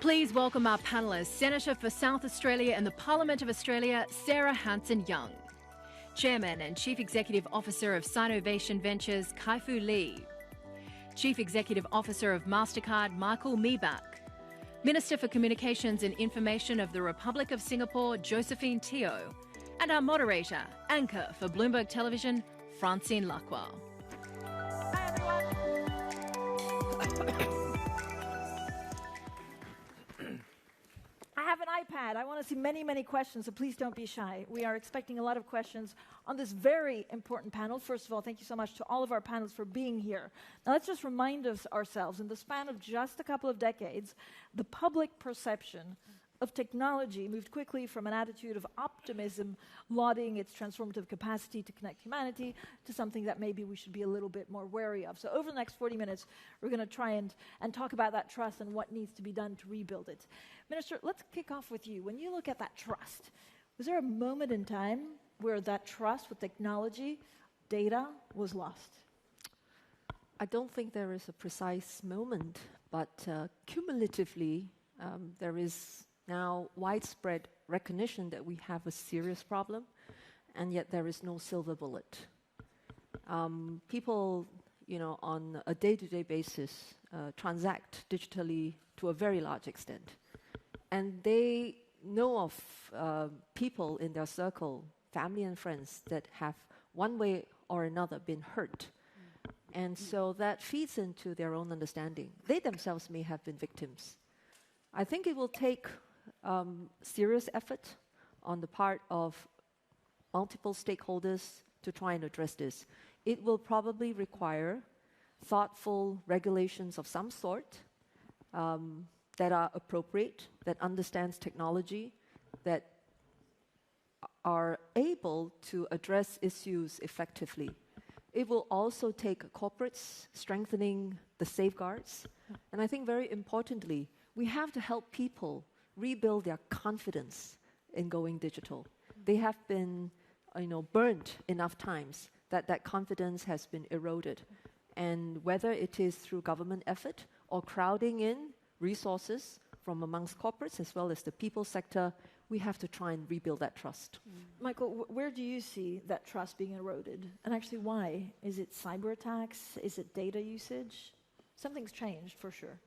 Please welcome our panellists, Senator for South Australia in the Parliament of Australia, Sarah Hanson-Young. Chairman and Chief Executive Officer of Sinovation Ventures, Kai-Fu Lee. Chief Executive Officer of Mastercard, Michael Miebach. Minister for Communications and Information of the Republic of Singapore, Josephine Teo. And our moderator, anchor for Bloomberg Television, Francine Lacqua. Hi, everyone. I have an iPad. I want to see many, many questions, so please don't be shy. We are expecting a lot of questions on this very important panel. First of all, thank you so much to all of our panelists for being here. Now, let's just remind ourselves, in the span of just a couple of decades, the public perception of technology moved quickly from an attitude of optimism, lauding its transformative capacity to connect humanity, to something that maybe we should be a little bit more wary of. So over the next 40 minutes, we're going to try and talk about that trust and what needs to be done to rebuild it. Minister, let's kick off with you. When you look at that trust, was there a moment in time where that trust with technology, data, was lost? I don't think there is a precise moment, but cumulatively, there is now widespread recognition that we have a serious problem, and yet there is no silver bullet. People, on a day-to-day basis, transact digitally to a very large extent, and they know of people in their circle, family and friends, that have one way or another been hurt. And so that feeds into their own understanding. They themselves may have been victims. I think it will take serious effort on the part of multiple stakeholders to try and address this. It will probably require thoughtful regulations of some sort that are appropriate, that understands technology, that are able to address issues effectively. It will also take corporates strengthening the safeguards. And I think very importantly, we have to help people rebuild their confidence in going digital. They have been, burnt enough times that confidence has been eroded. And whether it is through government effort or crowding in resources from amongst corporates as well as the people sector, we have to try and rebuild that trust. Michael, where do you see that trust being eroded? And actually, why? Is it cyber attacks? Is it data usage? Something's changed, for sure.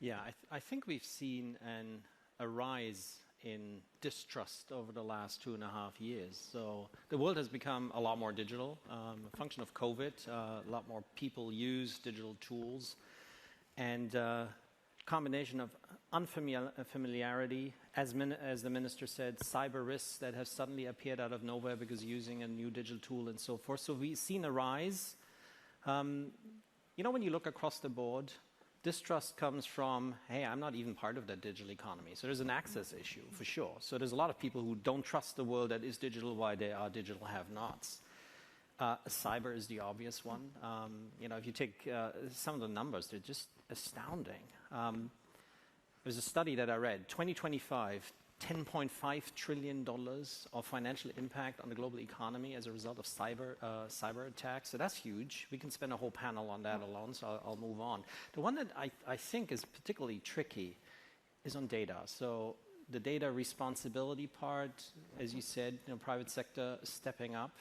Yeah, I think we've seen a rise in distrust over the last 2.5 years. So the world has become a lot more digital. A function of COVID, a lot more people use digital tools. And combination of unfamiliarity, as the minister said, cyber risks that have suddenly appeared out of nowhere because using a new digital tool and so forth. So we've seen a rise. When you look across the board, distrust comes from, hey, I'm not even part of that digital economy. So there's an access issue, for sure. So there's a lot of people who don't trust the world that is digital while they are digital have-nots. Cyber is the obvious one. If you take some of the numbers, they're just astounding. There's a study that I read, 2025, $10.5 trillion of financial impact on the global economy as a result of cyber attacks. So that's huge. We can spend a whole panel on that alone, so I'll move on. The one that I think is particularly tricky is on data. So the data responsibility part, as you said, private sector stepping up.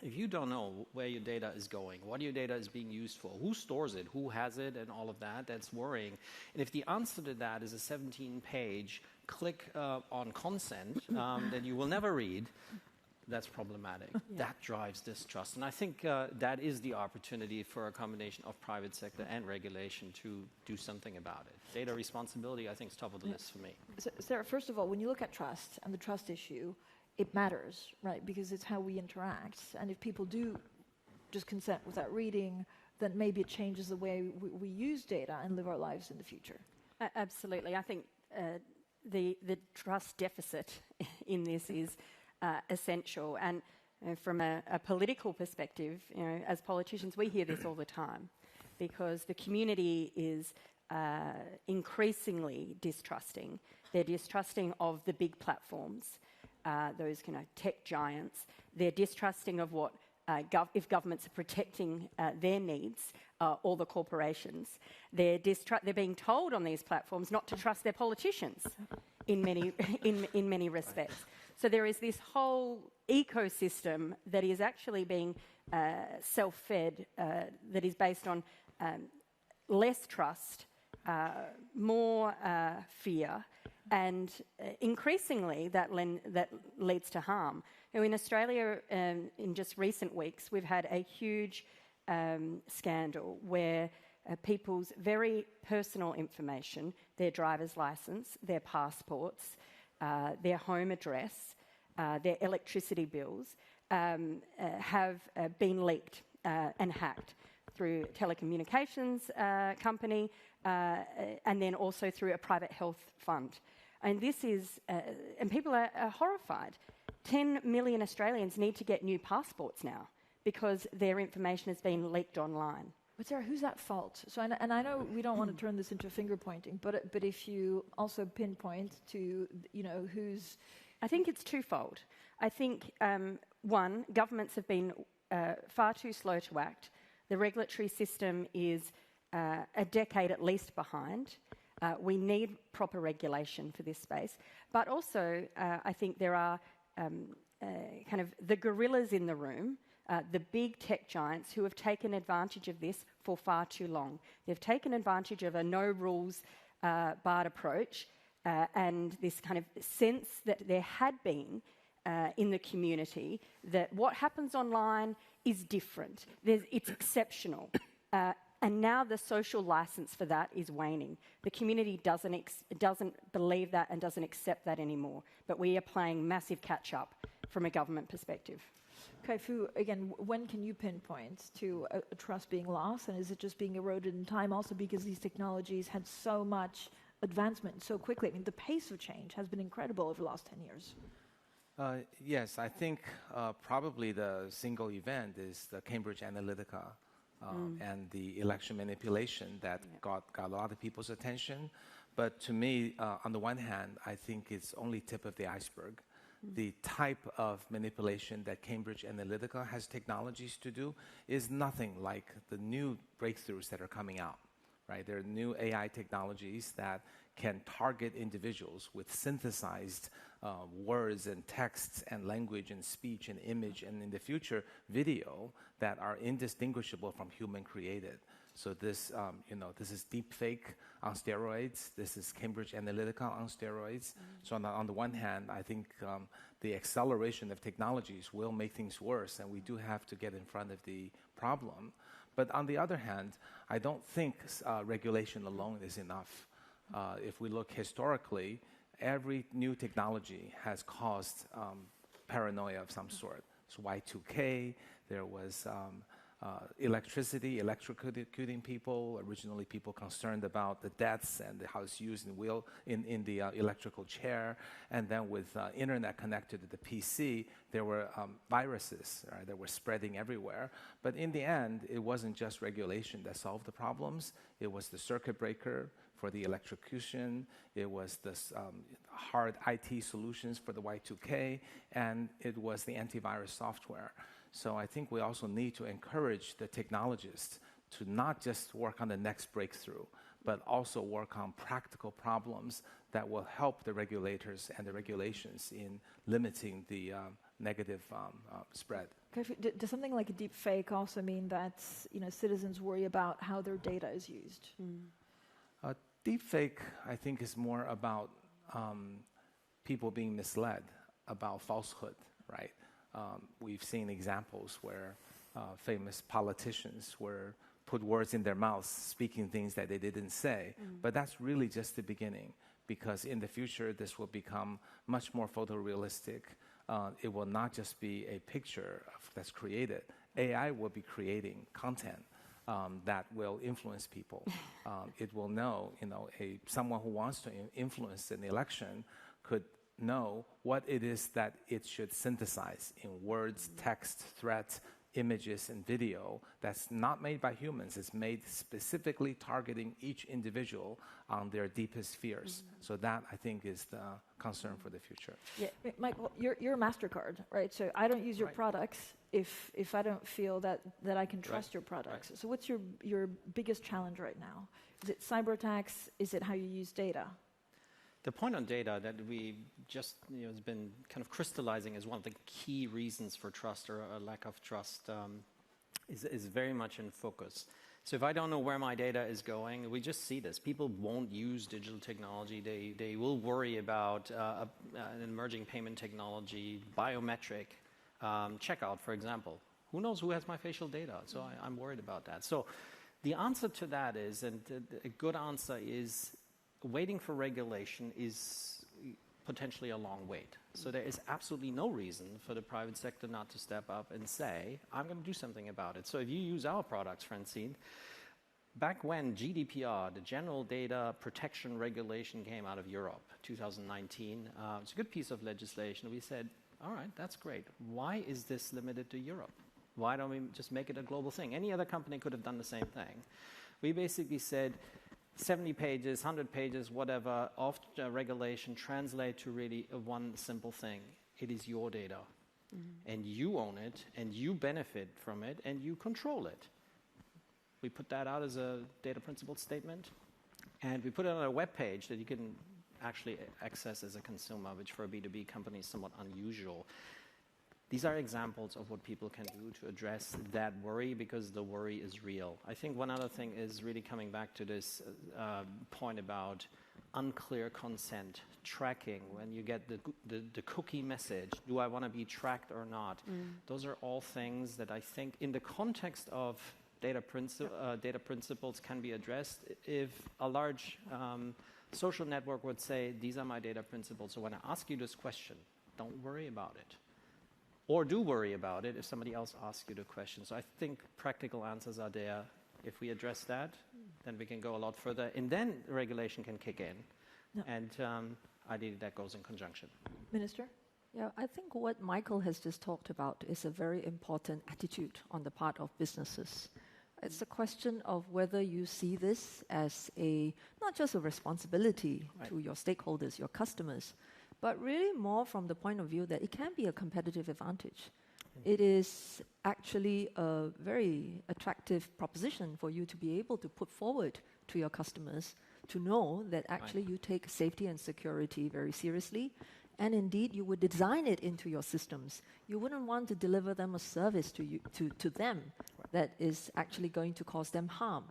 If you don't know where your data is going, what your data is being used for, who stores it, who has it, and all of that, that's worrying. And if the answer to that is a 17-page click on consent that you will never read, that's problematic. Yeah. That drives distrust. And I think that is the opportunity for a combination of private sector and regulation to do something about it. Data responsibility, I think, is top of the list for me. So, Sarah, first of all, when you look at trust and the trust issue, it matters, right? Because it's how we interact. And if people do just consent without reading, then maybe it changes the way we use data and live our lives in the future. Absolutely. I think the trust deficit in this is essential. And from a political perspective, as politicians, we hear this all the time because the community is increasingly distrusting. They're distrusting of the big platforms, those tech giants. They're distrusting of what if governments are protecting their needs or the corporations. They're being told on these platforms not to trust their politicians in many respects. So there is this whole ecosystem that is actually being self-fed, that is based on less trust, more fear, and increasingly that leads to harm. Now, in Australia, in just recent weeks, we've had a huge scandal where people's very personal information, their driver's licence, their passports, their home address, their electricity bills, have been leaked and hacked through a telecommunications company and then also through a private health fund. And this is, and people are horrified. 10 million Australians need to get new passports now because their information has been leaked online. But Sarah, who's at fault? So, and I know we don't want to turn this into finger pointing, but if you also pinpoint to, who's... I think it's twofold. I think, one, governments have been far too slow to act. The regulatory system is a decade at least behind. We need proper regulation for this space. But also, I think there are kind of the gorillas in the room, the big tech giants who have taken advantage of this for far too long. They've taken advantage of a no-rules barred approach and this kind of sense that there had been in the community that what happens online is different. It's exceptional. And now the social license for that is waning. The community doesn't believe that and doesn't accept that anymore. But we are playing massive catch-up from a government perspective. Kai-Fu, again, when can you pinpoint to a trust being lost? And is it just being eroded in time also because these technologies had so much advancement so quickly? I mean, the pace of change has been incredible over the last 10 years. Yes, I think probably the single event is the Cambridge Analytica and the election manipulation that got a lot of people's attention. But to me, on the one hand, I think it's only tip of the iceberg. The type of manipulation that Cambridge Analytica has technologies to do is nothing like the new breakthroughs that are coming out. Right? There are new AI technologies that can target individuals with synthesized words and texts and language and speech and image and in the future video that are indistinguishable from human created. So this, this is deep fake on steroids. This is Cambridge Analytica on steroids. So on the one hand, I think the acceleration of technologies will make things worse, and we do have to get in front of the problem. But on the other hand, I don't think regulation alone is enough. If we look historically, every new technology has caused paranoia of some sort. So Y2K, there was electricity, electrocuting people. Originally, people concerned about the deaths and how it's used in the electrical chair. And then with internet connected to the PC, there were viruses that were spreading everywhere. But in the end, it wasn't just regulation that solved the problems. It was the circuit breaker for the electrocution. It was the hard IT solutions for the Y2K. And it was the antivirus software. So I think we also need to encourage the technologists to not just work on the next breakthrough, but also work on practical problems that will help the regulators and the regulations in limiting the negative spread. Does something like a deep fake also mean that citizens worry about how their data is used? Deep fake, I think, is more about people being misled about falsehood, right? We've seen examples where famous politicians were put words in their mouths, speaking things that they didn't say. But that's really just the beginning, because in the future, this will become much more photorealistic. It will not just be a picture that's created. AI will be creating content that will influence people. It will know, someone who wants to influence an election could know what it is that it should synthesize in words, text, threats, images, and video that's not made by humans. It's made specifically targeting each individual on their deepest fears. So that, I think, is the concern for the future. Yeah, Michael, you're Mastercard, right? So I don't use your products. if I don't feel that I can trust your products. Right. So what's your biggest challenge right now? Is it cyber attacks? Is it how you use data? The point on data that we just has been kind of crystallizing as one of the key reasons for trust or a lack of trust is very much in focus. So if I don't know where my data is going, we just see this. People won't use digital technology. They will worry about an emerging payment technology, biometric checkout, for example. Who knows who has my facial data? So I'm worried about that. So the answer to that is, and a good answer is, waiting for regulation is potentially a long wait. So there is absolutely no reason for the private sector not to step up and say, I'm going to do something about it. So if you use our products, Francine, back when GDPR, the General Data Protection Regulation, came out of Europe, 2019, it's a good piece of legislation. We said, all right, that's great. Why is this limited to Europe? Why don't we just make it a global thing? Any other company could have done the same thing. We basically said, 70 pages, 100 pages, whatever, of regulation translate to really one simple thing. It is your data. Mm-hmm. And you own it, and you benefit from it, and you control it. We put that out as a data principle statement, and we put it on a web page that you can actually access as a consumer, which for a B2B company is somewhat unusual. These are examples of what people can do to address that worry, because the worry is real. I think one other thing is really coming back to this point about unclear consent, tracking, when you get the cookie message, do I want to be tracked or not? Those are all things that I think in the context of data principles can be addressed. If a large social network would say, these are my data principles, so when I ask you this question, don't worry about it. Or do worry about it if somebody else asks you the question. So I think practical answers are there. If we address that, then we can go a lot further. And then regulation can kick in. No. And ideally that goes in conjunction. Minister? Yeah, I think what Michael has just talked about is a very important attitude on the part of businesses. It's a question of whether you see this as not just a responsibility to your stakeholders, your customers, but really more from the point of view that it can be a competitive advantage. It is actually a very attractive proposition for you to be able to put forward to your customers to know that actually you take safety and security very seriously, and indeed you would design it into your systems. You wouldn't want to deliver them a service to them that is actually going to cause them harm.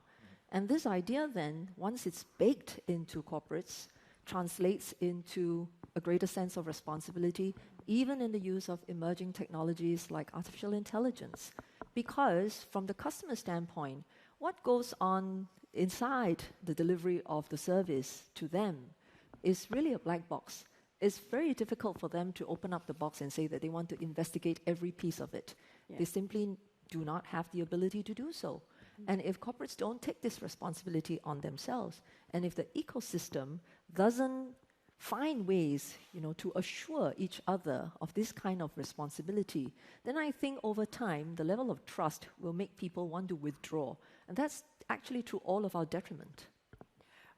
And this idea then, once it's baked into corporates, translates into a greater sense of responsibility, even in the use of emerging technologies like artificial intelligence. Because from the customer standpoint, what goes on inside the delivery of the service to them is really a black box. It's very difficult for them to open up the box and say that they want to investigate every piece of it. Yeah. They simply do not have the ability to do so. And if corporates don't take this responsibility on themselves, and if the ecosystem doesn't find ways, to assure each other of this kind of responsibility, then I think over time, the level of trust will make people want to withdraw. And that's actually to all of our detriment.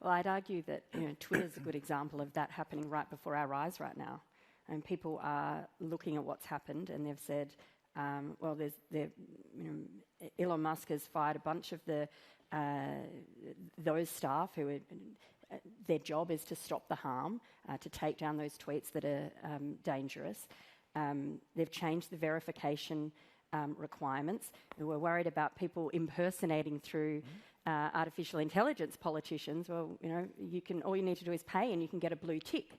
Well, I'd argue that Twitter's a good example of that happening right before our eyes right now. And people are looking at what's happened, and they've said, Elon Musk has fired a bunch of those staff who are, their job is to stop the harm, to take down those tweets that are dangerous. They've changed the verification requirements. We're worried about people impersonating through artificial intelligence politicians. Well, all you need to do is pay and you can get a blue tick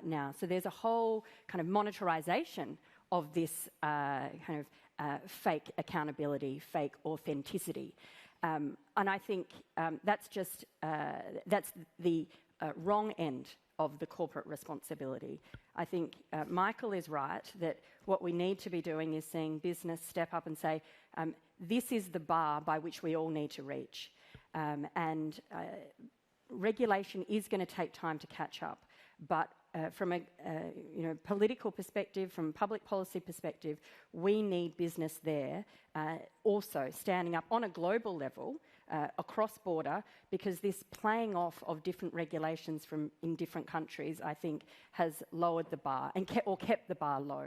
now. So there's a whole kind of monetarization of this fake accountability, fake authenticity. And I think that's the wrong end of the corporate responsibility. I think Michael is right that what we need to be doing is seeing business step up and say, this is the bar by which we all need to reach. And regulation is going to take time to catch up. But from a political perspective, from a public policy perspective, we need business there also standing up on a global level, across border, because this playing off of different regulations in different countries, I think, has lowered the bar or kept the bar low.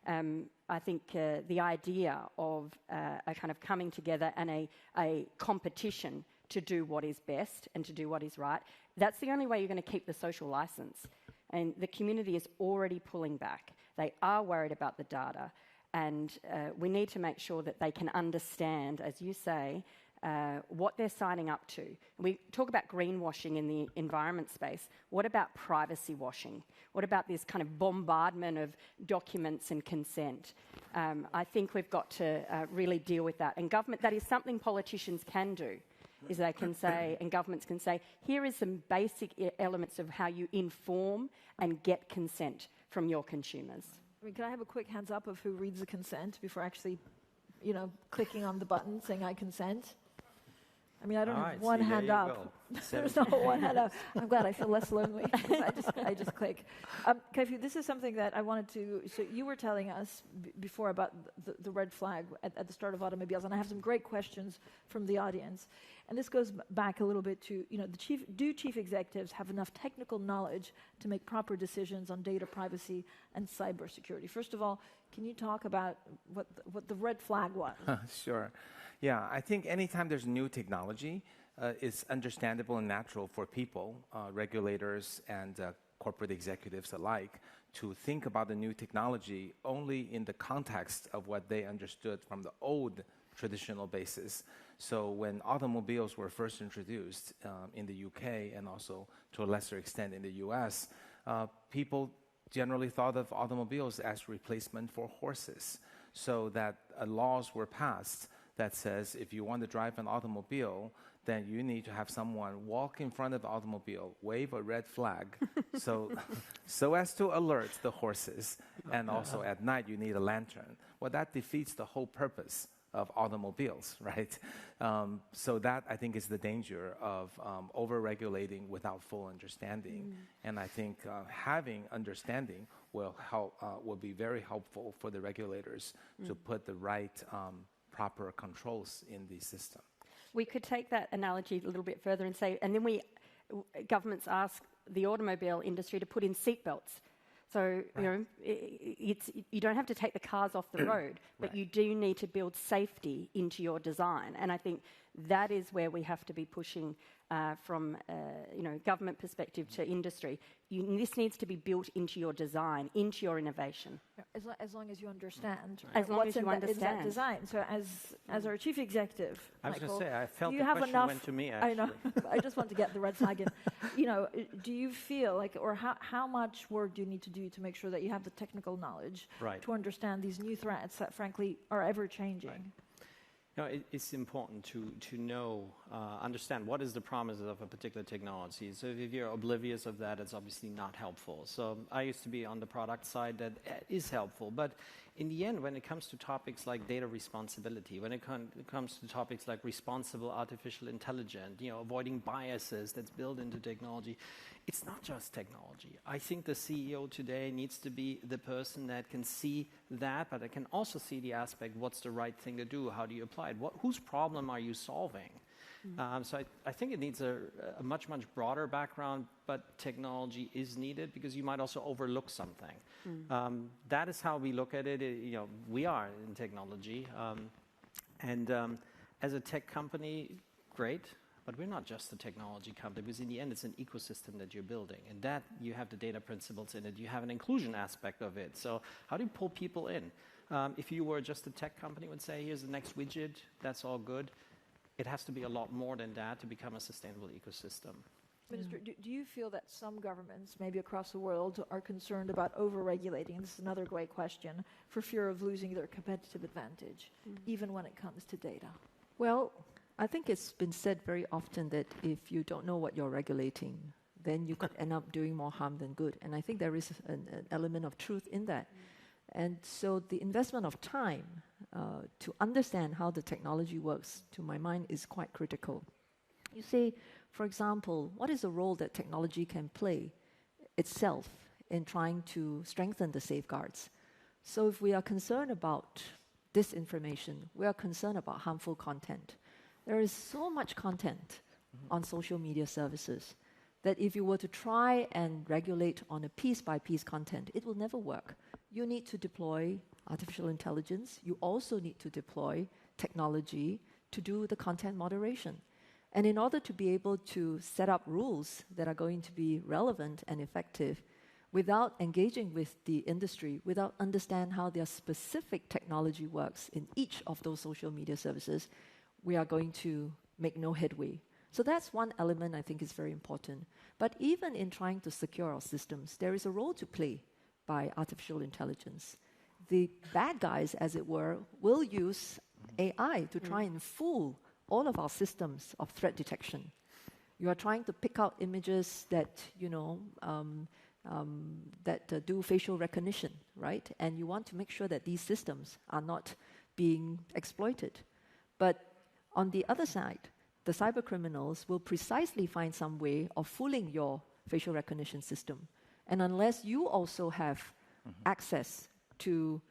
I think the idea of a kind of coming together and a competition to do what is best and to do what is right, that's the only way you're going to keep the social license. And the community is already pulling back. They are worried about the data, and we need to make sure that they can understand, as you say, what they're signing up to. We talk about greenwashing in the environment space. What about privacy washing? What about this kind of bombardment of documents and consent? I think we've got to really deal with that. And government, that is something politicians can do, is they can say, and governments can say, here is some basic elements of how you inform and get consent from your consumers. I mean, can I have a quick hands up of who reads the consent before actually, clicking on the button saying I consent? I mean, I don't have one hand up. There's not one hand up. I'm glad I feel less lonely. I just click. Kaifu, this is something that I wanted to... So you were telling us before about the red flag at the start of automobiles, and I have some great questions from the audience. And this goes back a little bit to, do chief executives have enough technical knowledge to make proper decisions on data privacy and cybersecurity? First of all, can you talk about what the red flag was? Sure. Yeah, I think anytime there's new technology, it's understandable and natural for people, regulators and corporate executives alike, to think about the new technology only in the context of what they understood from the old traditional basis. So when automobiles were first introduced in the UK and also to a lesser extent in the US, people generally thought of automobiles as replacement for horses. So that laws were passed that says if you want to drive an automobile, then you need to have someone walk in front of the automobile, wave a red flag, so as to alert the horses. And also at night, you need a lantern. Well, that defeats the whole purpose of automobiles, right? So that, I think, is the danger of over-regulating without full understanding. And I think having understanding will be very helpful for the regulators to put the right proper controls in the system. We could take that analogy a little bit further and say, and then governments ask the automobile industry to put in seatbelts. So, you don't have to take the cars off the road, but you do need to build safety into your design. And I think that is where we have to be pushing from, government perspective to industry. This needs to be built into your design, into your innovation. As long as you understand. As long as you understand. That design. So as our chief executive, I was Michael, going to say, I felt do the you have question enough, went to me, actually. I know. I just want to get the red flag in. Do you feel like, or how much work do you need to do to make sure that you have the technical knowledge to understand these new threats that, frankly, are ever changing? It's important to know, understand what is the promise of a particular technology. So if you're oblivious of that, it's obviously not helpful. So I used to be on the product side. That is helpful. But in the end, when it comes to topics like data responsibility, when it comes to topics like responsible artificial intelligence, avoiding biases that's built into technology, it's not just technology. I think the CEO today needs to be the person that can see that, but it can also see the aspect, what's the right thing to do? How do you apply it? Whose problem are you solving? So I think it needs a much, much broader background, but technology is needed because you might also overlook something. That is how we look at it. We are in technology. As a tech company, great. But we're not just a technology company, because in the end, it's an ecosystem that you're building. And that, you have the data principles in it. You have an inclusion aspect of it. So how do you pull people in? If you were just a tech company, would say, here's the next widget, that's all good. It has to be a lot more than that to become a sustainable ecosystem. Minister, do you feel that some governments, maybe across the world, are concerned about over-regulating? This is another great question, for fear of losing their competitive advantage, even when it comes to data. Well, I think it's been said very often that if you don't know what you're regulating, then you could end up doing more harm than good. And I think there is an element of truth in that. And so the investment of time to understand how the technology works, to my mind, is quite critical. You say, for example, what is the role that technology can play itself in trying to strengthen the safeguards? So if we are concerned about disinformation, we are concerned about harmful content. There is so much content on social media services that if you were to try and regulate on a piece-by-piece content, it will never work. You need to deploy artificial intelligence, you also need to deploy technology to do the content moderation. And in order to be able to set up rules that are going to be relevant and effective without engaging with the industry, without understanding how their specific technology works in each of those social media services, we are going to make no headway. So that's one element I think is very important. But even in trying to secure our systems, there is a role to play by artificial intelligence. The bad guys, as it were, will use AI to try and fool all of our systems of threat detection. You are trying to pick out images that, do facial recognition, right? And you want to make sure that these systems are not being exploited. But on the other side, the cyber criminals will precisely find some way of fooling your facial recognition system. And unless you also have access to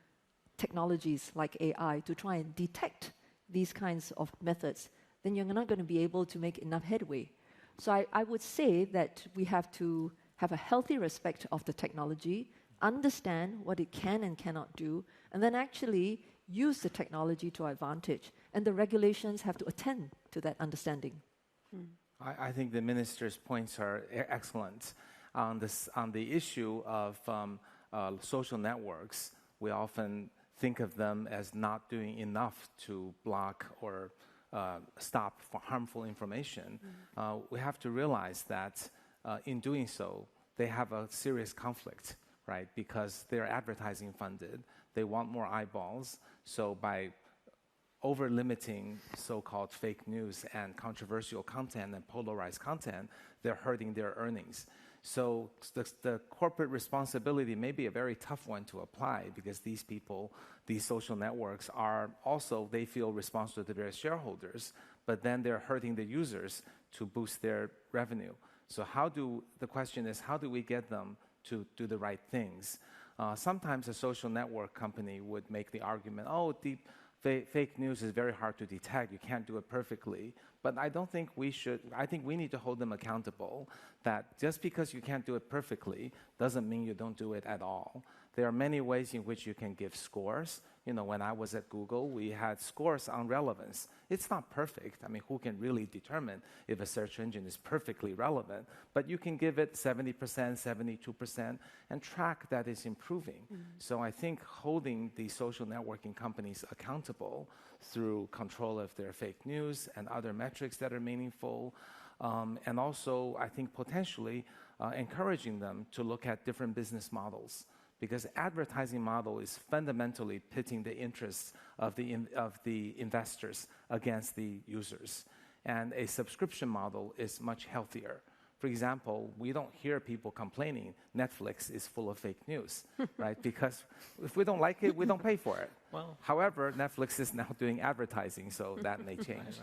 technologies like AI to try and detect these kinds of methods, then you're not going to be able to make enough headway. So I would say that we have to have a healthy respect of the technology, understand what it can and cannot do, and then actually use the technology to our advantage. And the regulations have to attend to that understanding. I think the minister's points are excellent. On the issue of social networks, we often think of them as not doing enough to block or stop for harmful information. We have to realize that in doing so, they have a serious conflict, right? Because they're advertising funded. They want more eyeballs. So by over-limiting so-called fake news and controversial content and polarized content, they're hurting their earnings. So the corporate responsibility may be a very tough one to apply because these people, these social networks are also, they feel responsible to their shareholders, but then they're hurting the users to boost their revenue. So the question is, how do we get them to do the right things? Sometimes a social network company would make the argument, fake news is very hard to detect. You can't do it perfectly. But I don't think we should. I think we need to hold them accountable that just because you can't do it perfectly doesn't mean you don't do it at all. There are many ways in which you can give scores. When I was at Google, we had scores on relevance. It's not perfect. I mean, who can really determine if a search engine is perfectly relevant? But you can give it 70%, 72%, and track that it's improving. So I think holding the social networking companies accountable through control of their fake news and other metrics that are meaningful, and also I think potentially encouraging them to look at different business models. Because advertising model is fundamentally pitting the interests of the investors against the users. And a subscription model is much healthier. For example, we don't hear people complaining Netflix is full of fake news, right? Because if we don't like it, we don't pay for it. Well, however, Netflix is now doing advertising, so that may change.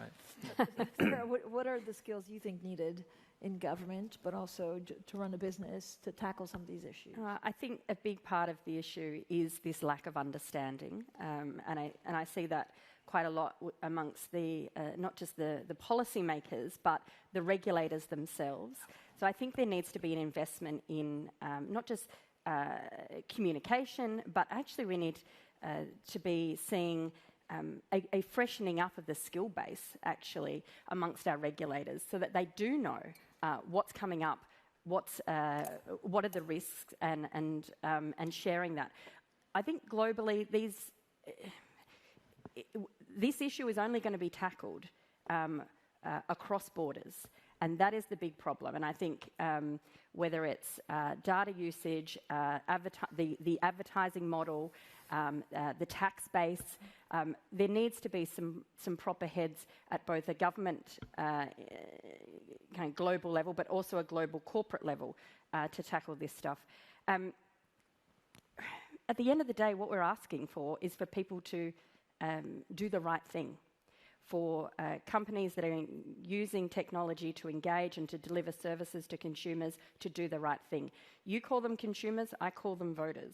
Right. Sarah, what are the skills you think needed in government, but also to run a business to tackle some of these issues? I think a big part of the issue is this lack of understanding, and I see that quite a lot amongst the not just the policymakers, but the regulators themselves. So I think there needs to be an investment in not just communication, but actually we need to be seeing a freshening up of the skill base actually amongst our regulators, so that they do know what's coming up, what are the risks, and sharing that. I think globally this issue is only going to be tackled across borders, and that is the big problem. And I think whether it's data usage, the advertising model, the tax base, there needs to be some proper heads at both a government kind of global level, but also a global corporate level to tackle this stuff. At the end of the day, what we're asking for is for people to do the right thing, for companies that are using technology to engage and to deliver services to consumers to do the right thing. You call them consumers, I call them voters.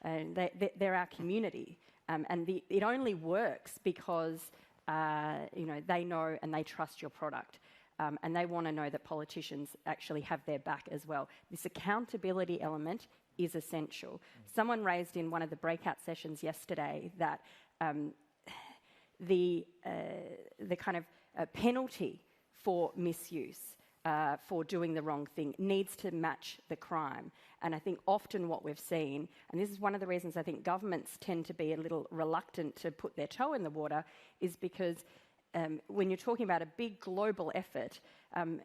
They're our community, and it only works because they know and they trust your product. and they want to know that politicians actually have their back as well. This accountability element is essential. Someone raised in one of the breakout sessions yesterday that the kind of penalty for misuse, for doing the wrong thing, needs to match the crime. And I think often what we've seen, and this is one of the reasons I think governments tend to be a little reluctant to put their toe in the water, is because when you're talking about a big global effort,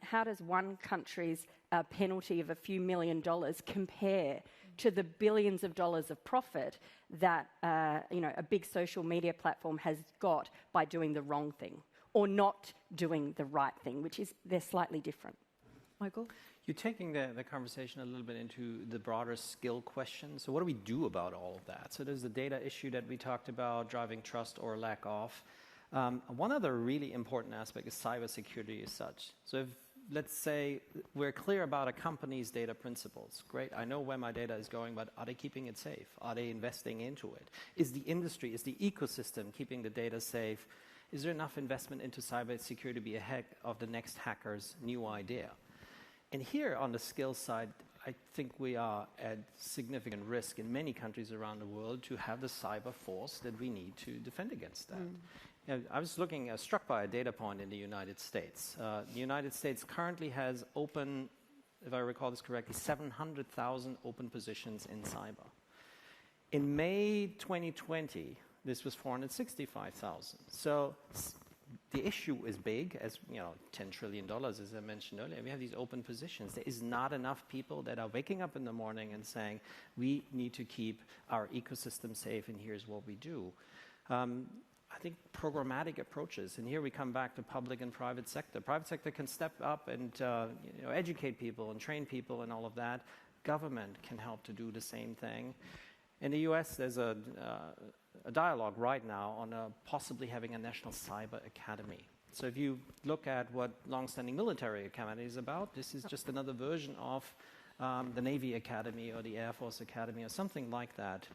how does one country's penalty of a few $1 million compare to the billions of dollars of profit that a big social media platform has got by doing the wrong thing or not doing the right thing, which is they're slightly different. Michael? You're taking the conversation a little bit into the broader skill question. So what do we do about all of that? So there's the data issue that we talked about, driving trust or lack of. One other really important aspect is cybersecurity as such. So if, let's say, we're clear about a company's data principles. Great, I know where my data is going, but are they keeping it safe? Are they investing into it? Is the industry, is the ecosystem keeping the data safe? Is there enough investment into cybersecurity to be ahead of the next hacker's new idea? And here on the skills side, I think we are at significant risk in many countries around the world to have the cyber force that we need to defend against that. You know, I was struck by a data point in the United States. The United States currently has open, if I recall this correctly, 700,000 open positions in cyber. In May 2020, this was 465,000. So the issue is big, as you know, $10 trillion, as I mentioned earlier. We have these open positions. There is not enough people that are waking up in the morning and saying, we need to keep our ecosystem safe, and here's what we do. I think programmatic approaches, and here we come back to public and private sector. Private sector can step up and educate people and train people and all of that. Government can help to do the same thing. In the US, there's a dialogue right now on possibly having a national cyber academy. So if you look at what long-standing military academy is about, this is just another version of the Navy Academy or the Air Force Academy or something like that.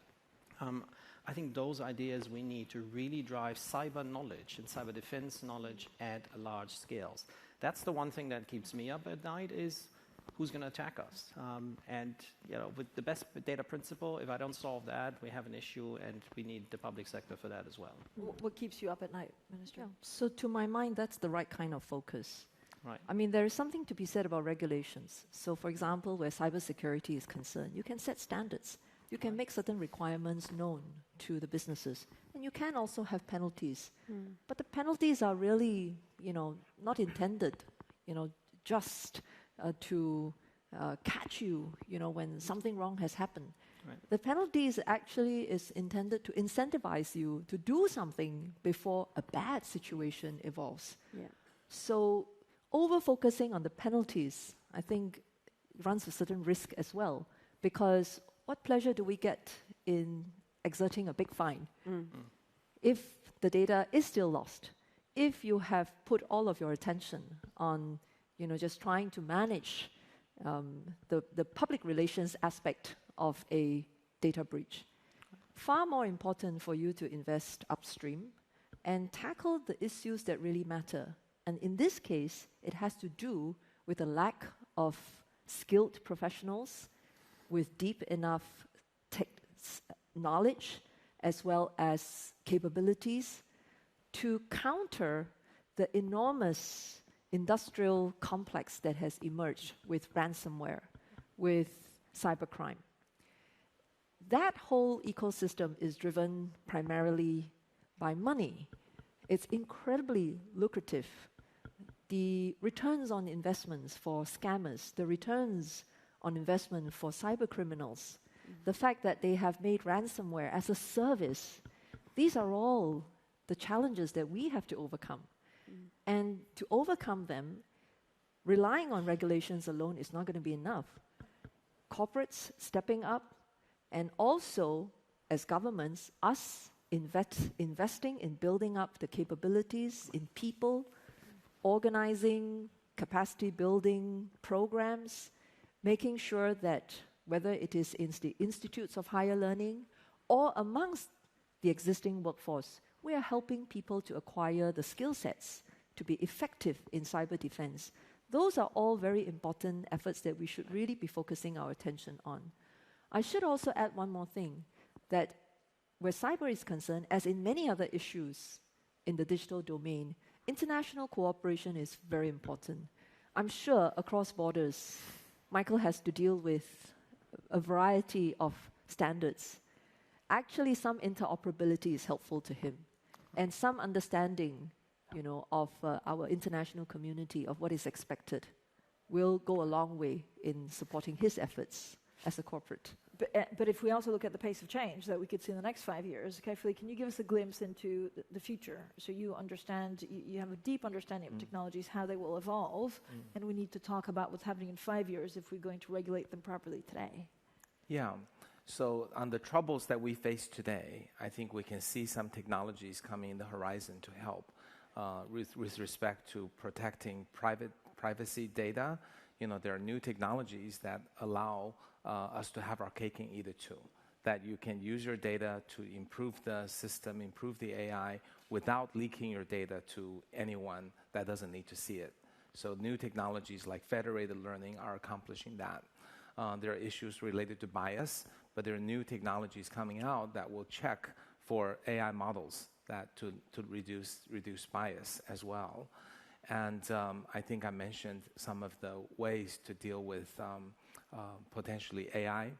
I think those ideas we need to really drive cyber knowledge and cyber defense knowledge at large scales. That's the one thing that keeps me up at night is who's going to attack us? And with the best data principle, if I don't solve that, we have an issue, and we need the public sector for that as well. What keeps you up at night, Minister? Yeah. So to my mind, that's the right kind of focus. Right. I mean, there is something to be said about regulations. So for example, where cybersecurity is concerned, you can set standards. You can make certain requirements known to the businesses. And you can also have penalties. But the penalties are really, not intended, just to catch you, when something wrong has happened. Right. The penalties actually is intended to incentivize you to do something before a bad situation evolves. Yeah. So over-focusing on the penalties, I think, runs a certain risk as well, because what pleasure do we get in exerting a big fine if the data is still lost? If you have put all of your attention on just trying to manage the public relations aspect of a data breach. Far more important for you to invest upstream and tackle the issues that really matter. And in this case, it has to do with the lack of skilled professionals with deep enough knowledge as well as capabilities to counter the enormous industrial complex that has emerged with ransomware, with cybercrime. That whole ecosystem is driven primarily by money. It's incredibly lucrative. The returns on investments for scammers, the returns on investment for cyber criminals, the fact that they have made ransomware as a service, these are all the challenges that we have to overcome. And to overcome them, relying on regulations alone is not going to be enough. Corporates stepping up, and also, as governments, us investing in building up the capabilities in people, organizing capacity building programs, making sure that whether it is in the institutes of higher learning or amongst the existing workforce, we are helping people to acquire the skill sets to be effective in cyber defense. Those are all very important efforts that we should really be focusing our attention on. I should also add one more thing, that where cyber is concerned, as in many other issues in the digital domain, international cooperation is very important. I'm sure across borders, Michael has to deal with a variety of standards. Actually, some interoperability is helpful to him, and some understanding, of our international community, of what is expected, will go a long way in supporting his efforts as a corporate. But if we also look at the pace of change that we could see in the next 5 years, Kai-Fu, can you give us a glimpse into the future? So you understand, you have a deep understanding of technologies, how they will evolve, and we need to talk about what's happening in 5 years if we're going to regulate them properly today. Yeah. So on the troubles that we face today, I think we can see some technologies coming in the horizon to help with respect to protecting privacy data. There are new technologies that allow us to have our cake and eat it too. That you can use your data to improve the system, improve the AI, without leaking your data to anyone that doesn't need to see it. So new technologies like federated learning are accomplishing that. There are issues related to bias, but there are new technologies coming out that will check for AI models that to reduce bias as well. And I think I mentioned some of the ways to deal with potentially AI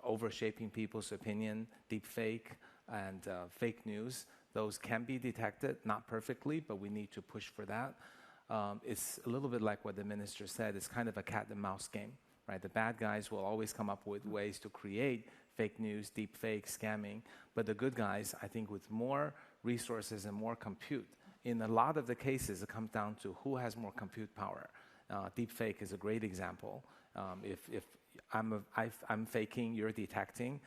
overshaping people's opinion, deep fake, and fake news. Those can be detected, not perfectly, but we need to push for that. It's a little bit like what the minister said. It's kind of a cat and mouse game, right? The bad guys will always come up with ways to create fake news, deep fake, scamming. But the good guys, I think with more resources and more compute, in a lot of the cases, it comes down to who has more compute power. Deep fake is a great example. If I'm faking, you're detecting,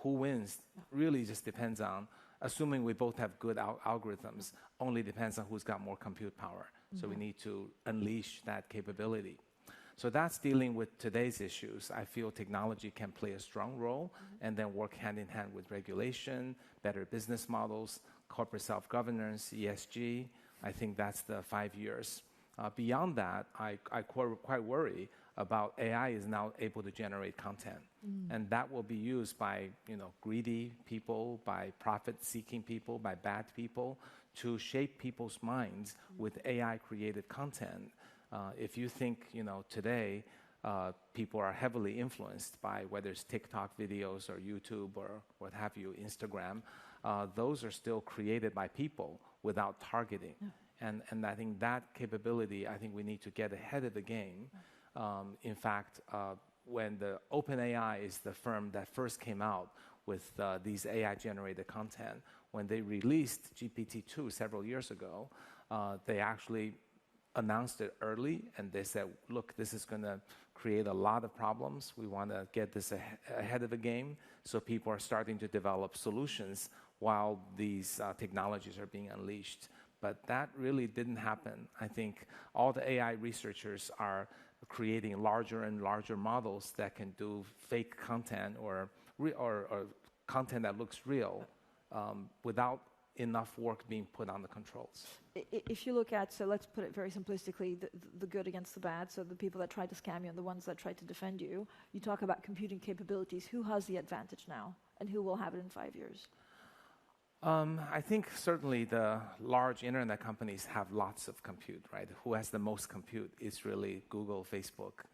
who wins really just depends on, assuming we both have good algorithms, only depends on who's got more compute power. So we need to unleash that capability. So that's dealing with today's issues. I feel technology can play a strong role and then work hand in hand with regulation, better business models, corporate self-governance, ESG. I think that's the 5 years. Beyond that, I quite worry about AI is now able to generate content. And that will be used by greedy people, by profit-seeking people, by bad people to shape people's minds with AI-created content. If you think, today, people are heavily influenced by whether it's TikTok videos or YouTube or what have you, Instagram, those are still created by people without targeting. And I think that capability, I think we need to get ahead of the game. In fact, when the OpenAI is the firm that first came out with these AI-generated content, when they released GPT-2 several years ago, they actually announced it early, and they said, look, this is going to create a lot of problems. We want to get this ahead of the game, so people are starting to develop solutions while these technologies are being unleashed. But that really didn't happen. I think all the AI researchers are creating larger and larger models that can do fake content or content that looks real without enough work being put on the controls. If you look at, so let's put it very simplistically, the good against the bad, so the people that try to scam you and the ones that try to defend you, you talk about computing capabilities. Who has the advantage now, and who will have it in 5 years? I think certainly the large internet companies have lots of compute, right? Who has the most compute is really Google, Facebook,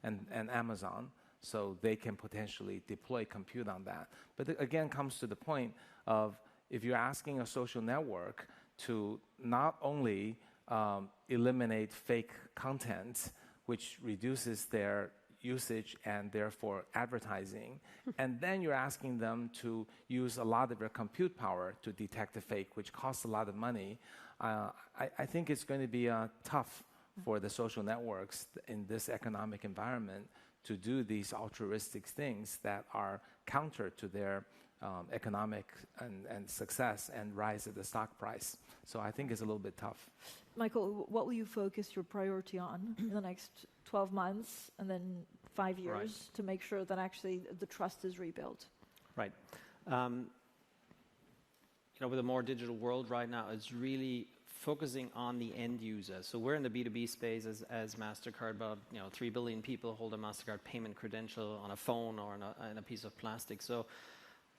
and Amazon. So they can potentially deploy compute on that. But again, comes to the point of if you're asking a social network to not only eliminate fake content, which reduces their usage and therefore advertising, and then you're asking them to use a lot of their compute power to detect the fake, which costs a lot of money, I think it's going to be tough for the social networks in this economic environment to do these altruistic things that are counter to their economic and success and rise of the stock price. So I think it's a little bit tough. Michael, what will you focus your priority on in the next 12 months and then 5 years to make sure that actually the trust is rebuilt? Right. With a more digital world right now, it's really focusing on the end user. So we're in the B2B space as Mastercard. About 3 billion people hold a Mastercard payment credential on a phone or in a piece of plastic. So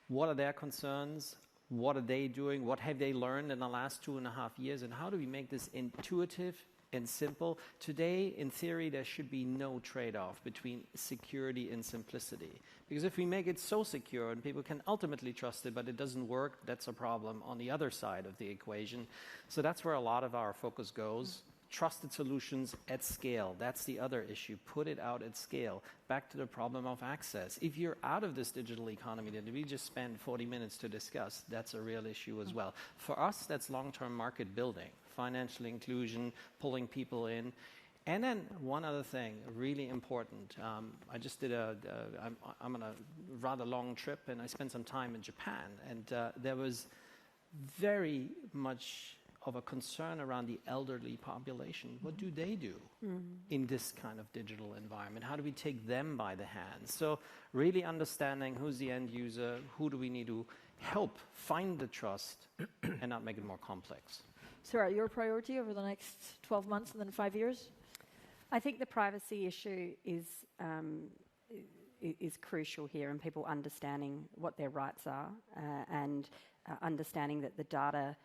what are their concerns? What are they doing? What have they learned in the last 2.5 years? And how do we make this intuitive and simple? Today, in theory, there should be no trade-off between security and simplicity. Because if we make it so secure and people can ultimately trust it, but it doesn't work, that's a problem on the other side of the equation. So that's where a lot of our focus goes. Trusted solutions at scale. That's the other issue. Put it out at scale. Back to the problem of access. If you're out of this digital economy that we just spent 40 minutes to discuss, that's a real issue as well. For us, that's long-term market building, financial inclusion, pulling people in. And then one other thing, really important. I just did I'm on a rather long trip, and I spent some time in Japan. And there was very much of a concern around the elderly population. What do they do in this kind of digital environment? How do we take them by the hand? So really understanding who's the end user, who do we need to help find the trust and not make it more complex. Sarah, your priority over the next 12 months and then 5 years? I think the privacy issue is crucial here, and people understanding what their rights are and understanding that the data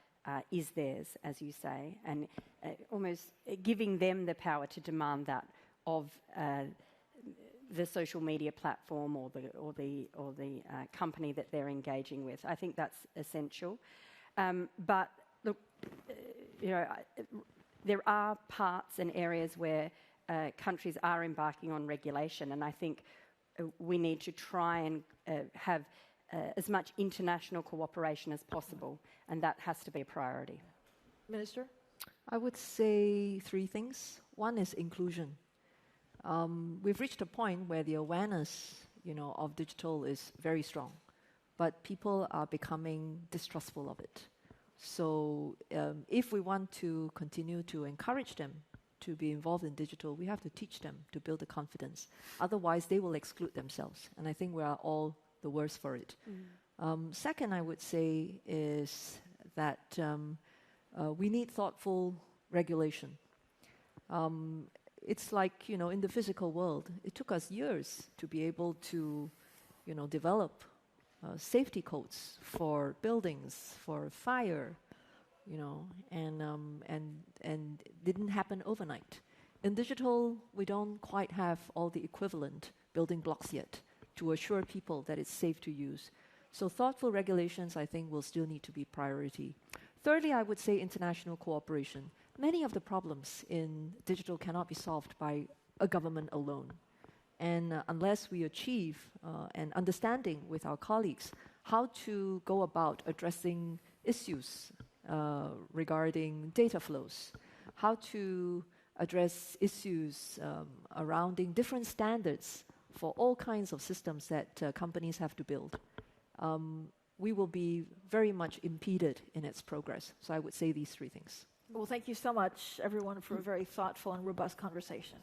is theirs, as you say, and almost giving them the power to demand that of the social media platform or the company that they're engaging with. I think that's essential. But look, there are parts and areas where countries are embarking on regulation, and I think we need to try and have as much international cooperation as possible, and that has to be a priority. Minister? I would say 3 things. One is inclusion. We've reached a point where the awareness, of digital is very strong, but people are becoming distrustful of it. So if we want to continue to encourage them to be involved in digital, we have to teach them to build the confidence. Otherwise, they will exclude themselves, and I think we are all the worse for it. Second, I would say is that we need thoughtful regulation. It's like, in the physical world, it took us years to be able to, develop safety codes for buildings, for fire, and didn't happen overnight. In digital, we don't quite have all the equivalent building blocks yet to assure people that it's safe to use. So thoughtful regulations, I think, will still need to be priority. Thirdly, I would say international cooperation. Many of the problems in digital cannot be solved by a government alone. And unless we achieve an understanding with our colleagues how to go about addressing issues regarding data flows, how to address issues surrounding different standards for all kinds of systems that companies have to build, we will be very much impeded in its progress. So I would say these 3 things. Well, thank you so much, everyone, for a very thoughtful and robust conversation.